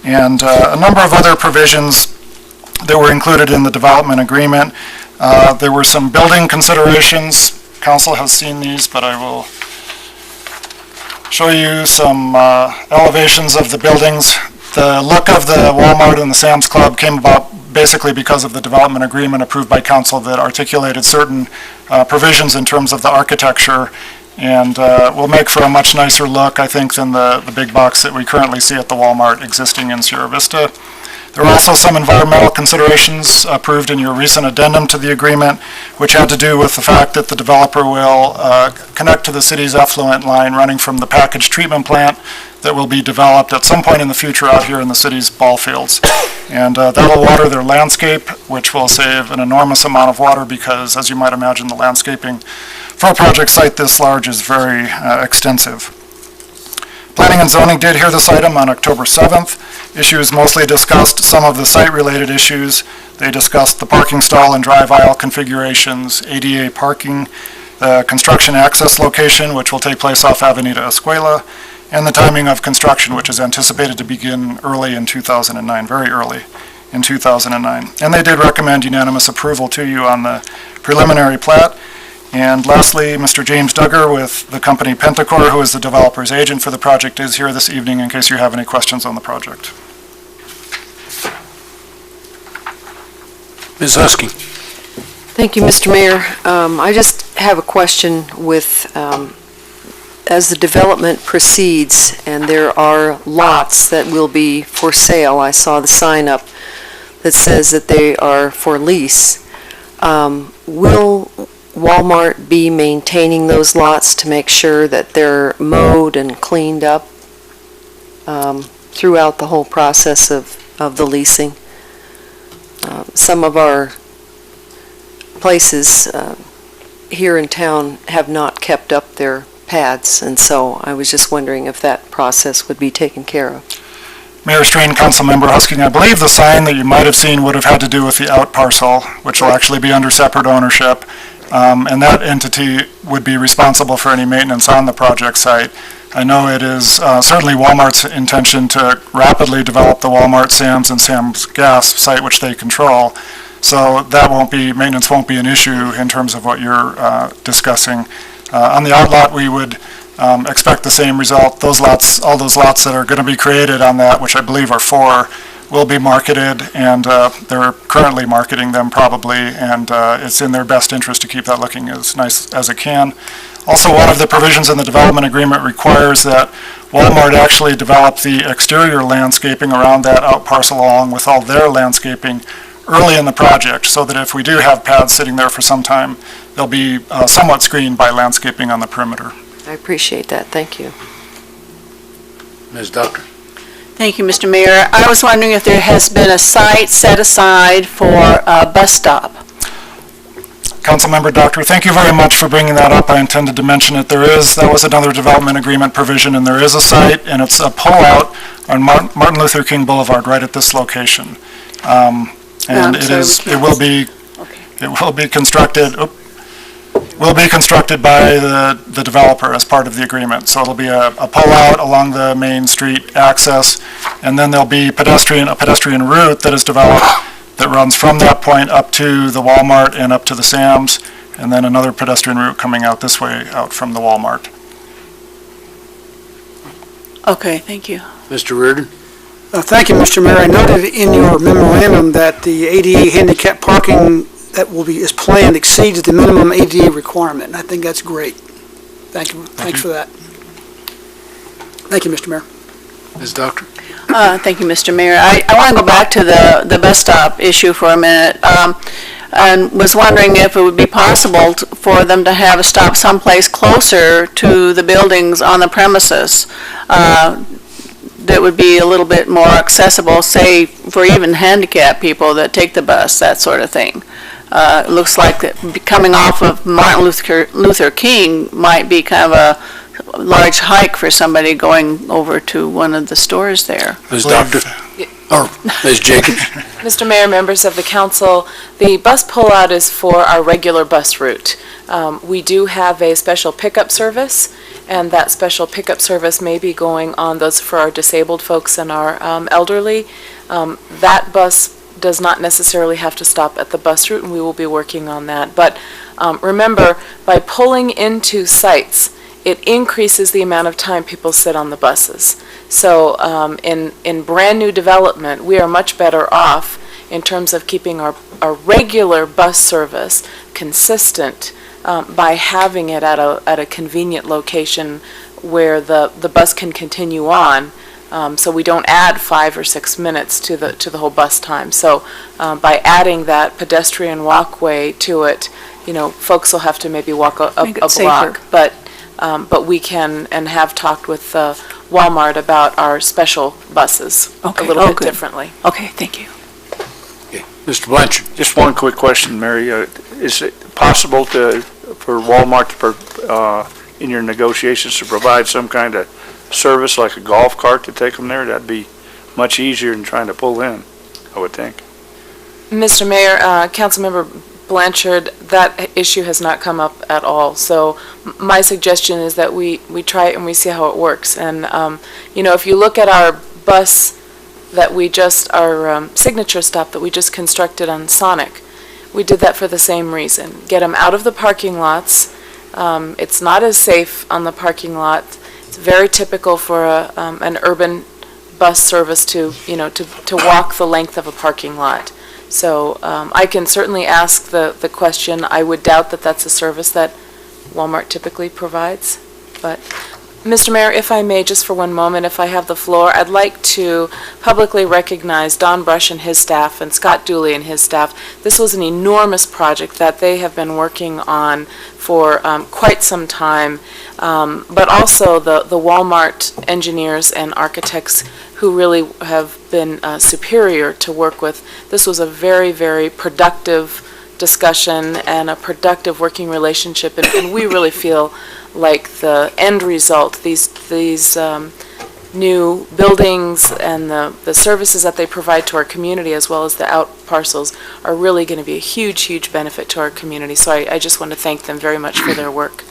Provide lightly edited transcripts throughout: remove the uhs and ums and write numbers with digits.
and a number of other provisions that were included in the development agreement. There were some building considerations. Council has seen these, but I will show you some elevations of the buildings. The look of the Walmart and the Sam's Club came about basically because of the development agreement approved by council that articulated certain provisions in terms of the architecture, and will make for a much nicer look, I think, than the big box that we currently see at the Walmart existing in Sierra Vista. There were also some environmental considerations approved in your recent addendum to the agreement, which had to do with the fact that the developer will connect to the city's effluent line running from the package treatment plant that will be developed at some point in the future out here in the city's ball fields. And that'll water their landscape, which will save an enormous amount of water because, as you might imagine, the landscaping for a project site this large is very extensive. Planning and Zoning did hear this item on October 7th. Issues mostly discussed some of the site-related issues. They discussed the parking stall and drive aisle configurations, ADA parking, the construction access location, which will take place off Avenida Escuela, and the timing of construction, which is anticipated to begin early in 2009, very early in 2009. And they did recommend unanimous approval to you on the preliminary plat. And lastly, Mr. James Duggar with the company Pentacor, who is the developer's agent for the project, is here this evening in case you have any questions on the project. Ms. Husky. Thank you, Mr. Mayor. I just have a question with, as the development proceeds and there are lots that will be for sale, I saw the sign up that says that they are for lease. Will Walmart be maintaining those lots to make sure that they're mowed and cleaned up throughout the whole process of the leasing? Some of our places here in town have not kept up their paths, and so I was just wondering if that process would be taken care of. Mayor Strain, Councilmember Husking, I believe the sign that you might have seen would have had to do with the out parcel, which will actually be under separate ownership. And that entity would be responsible for any maintenance on the project site. I know it is certainly Walmart's intention to rapidly develop the Walmart, Sam's, and Sam's Gas site, which they control. So that maintenance won't be an issue in terms of what you're discussing. On the outlot, we would expect the same result. Those lots, all those lots that are going to be created on that, which I believe are 4, will be marketed, and they're currently marketing them probably, and it's in their best interest to keep that looking as nice as it can. Also, one of the provisions in the development agreement requires that Walmart actually develop the exterior landscaping around that out parcel along with all their landscaping early in the project, so that if we do have paths sitting there for some time, they'll be somewhat screened by landscaping on the perimeter. I appreciate that. Thank you. Ms. Doctor. Thank you, Mr. Mayor. I was wondering if there has been a site set aside for a bus stop. Councilmember Doctor, thank you very much for bringing that up. I intended to mention it. That was another development agreement provision, and there is a site, and it's a pull-out on Martin Luther King Boulevard right at this location. And it will be constructed. Will be constructed by the developer as part of the agreement. So it'll be a pull-out along the main street access, and then there'll be a pedestrian route that is developed that runs from that point up to the Walmart and up to the Sam's, and then another pedestrian route coming out this way out from the Walmart. Okay, thank you. Mr. Reardon. Thank you, Mr. Mayor. I noted in your memorandum that the ADA handicap parking that is planned exceeds the minimum ADA requirement, and I think that's great. Thank you. Thanks for that. Thank you, Mr. Mayor. Ms. Doctor. Thank you, Mr. Mayor. I want to go back to the bus stop issue for a minute, and was wondering if it would be possible for them to have a stop someplace closer to the buildings on the premises that would be a little bit more accessible, say, for even handicapped people that take the bus, that sort of thing. It looks like that coming off of Martin Luther King might be kind of a large hike for somebody going over to one of the stores there. Ms. Doctor. Or Ms. Jacobs. Mr. Mayor, members of the council, the bus pullout is for our regular bus route. We do have a special pickup service, and that special pickup service may be going on those for our disabled folks and our elderly. That bus does not necessarily have to stop at the bus route, and we will be working on that. But remember, by pulling into sites, it increases the amount of time people sit on the buses. So in brand new development, we are much better off in terms of keeping our regular bus service consistent by having it at a convenient location where the bus can continue on. So we don't add 5 or 6 minutes to the whole bus time. So by adding that pedestrian walkway to it, folks will have to maybe walk a block. But we can and have talked with Walmart about our special buses a little bit differently. Okay, thank you. Okay. Mr. Blanchard. Just one quick question, Mary. Is it possible for Walmart in your negotiations to provide some kind of service like a golf cart to take them there? That'd be much easier than trying to pull in, I would think. Mr. Mayor, Councilmember Blanchard, that issue has not come up at all. So my suggestion is that we try it and we see how it works. And, if you look at our bus that our signature stop that we just constructed on Sonic, we did that for the same reason. Get them out of the parking lots. It's not as safe on the parking lot. It's very typical for an urban bus service to walk the length of a parking lot. So I can certainly ask the question. I would doubt that that's a service that Walmart typically provides. But, Mr. Mayor, if I may, just for one moment, if I have the floor, I'd like to publicly recognize Don Brush and his staff and Scott Dooley and his staff. This was an enormous project that they have been working on for quite some time, but also the Walmart engineers and architects who really have been superior to work with. This was a very, very productive discussion and a productive working relationship, and we really feel like the end result, these new buildings and the services that they provide to our community as well as the out parcels are really going to be a huge, huge benefit to our community. So I just want to thank them very much for their work.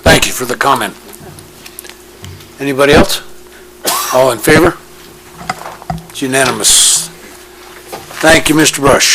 Thank you for the comment. Anybody else? All in favor? It's unanimous. Thank you, Mr. Brush.